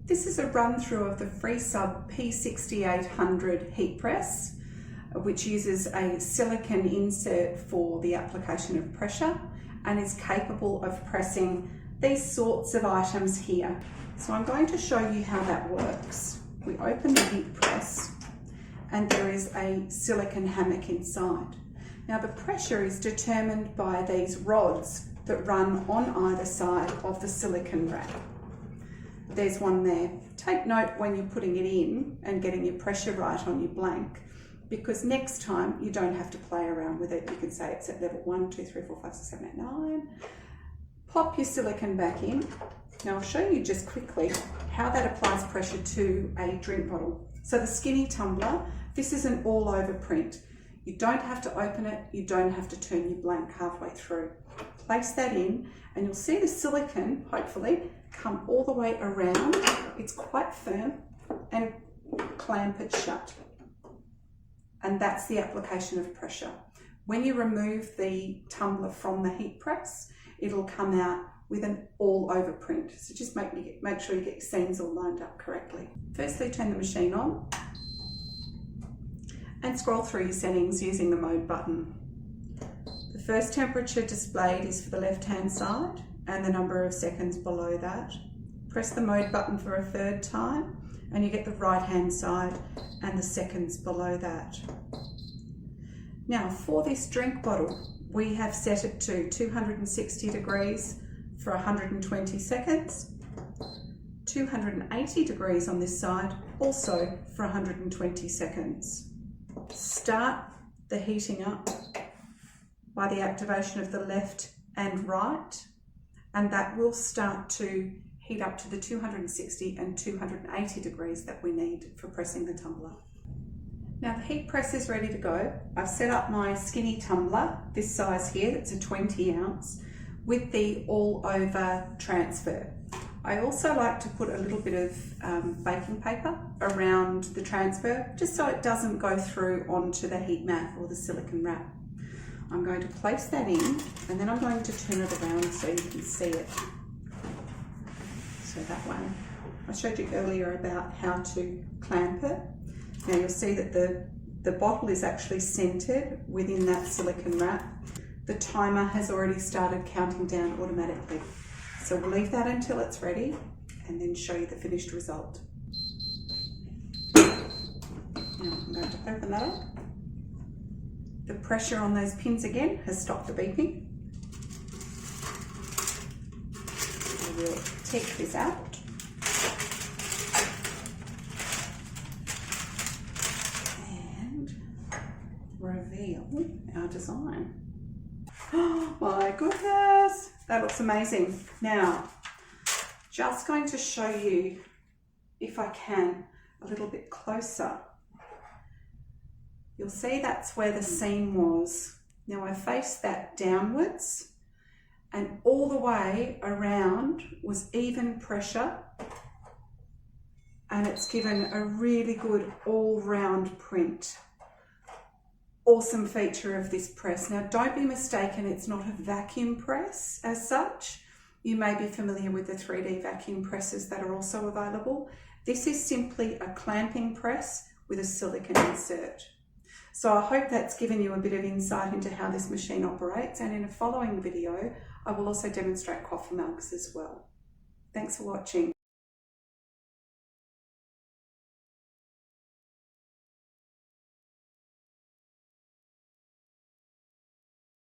This is a run through of the Freesub P6800 heat press, which uses a silicone insert for the application of pressure and is capable of pressing these sorts of items here. So I'm going to show you how that works. We open the heat press and there is a silicone hammock inside. Now the pressure is determined by these rods that run on either side of the silicone wrap. There's one there. Take note when you're putting it in and getting your pressure right on your blank, because next time you don't have to play around with it. You can say it's at level 1, 2, 3, 4, 5, 6, 7, 8, 9. Pop your silicone back in. Now I'll show you just quickly how that applies pressure to a drink bottle. So the Skinny Tumbler, this is an all over print. You don't have to open it, you don't have to turn your blank halfway through. Place that in and you'll see the silicone, hopefully, come all the way around. It's quite firm, and clamp it shut. And that's the application of pressure. When you remove the tumbler from the heat press, it'll come out with an all over print. So just make sure you get your seams all lined up correctly. Firstly, turn the machine on and scroll through your settings using the mode button. The first temperature displayed is for the left hand side and the number of seconds below that. Press the mode button for a third time and you get the right hand side and the seconds below that. Now for this drink bottle, we have set it to 260 degrees for 120 seconds, 280 degrees on this side, also for 120 seconds. Start the heating up by the activation of the left and right, and that will start to heat up to the 260 and 280 degrees that we need for pressing the tumbler. Now the heat press is ready to go. I've set up my Skinny Tumbler, this size here, that's a 20 ounce, with the all over transfer. I also like to put a little bit of baking paper around the transfer, just so it doesn't go through onto the heat mat or the silicone wrap. I'm going to place that in and then I'm going to turn it around so you can see it. So that way. I showed you earlier about how to clamp it. Now you'll see that the bottle is actually centered within that silicone wrap. The timer has already started counting down automatically. So we'll leave that until it's ready and then show you the finished result. Now I'm going to open that up. The pressure on those pins again has stopped the beeping. I will take this out. And reveal our design. Oh my goodness, that looks amazing. Now, just going to show you, if I can, a little bit closer. You'll see that's where the seam was. Now I faced that downwards and all the way around was even pressure, and it's given a really good all-round print. Awesome feature of this press. Now don't be mistaken, it's not a vacuum press as such. You may be familiar with the 3D vacuum presses that are also available. This is simply a clamping press with a silicone insert. So I hope that's given you a bit of insight into how this machine operates, and in a following video I will also demonstrate coffee mugs as well. Thanks for watching.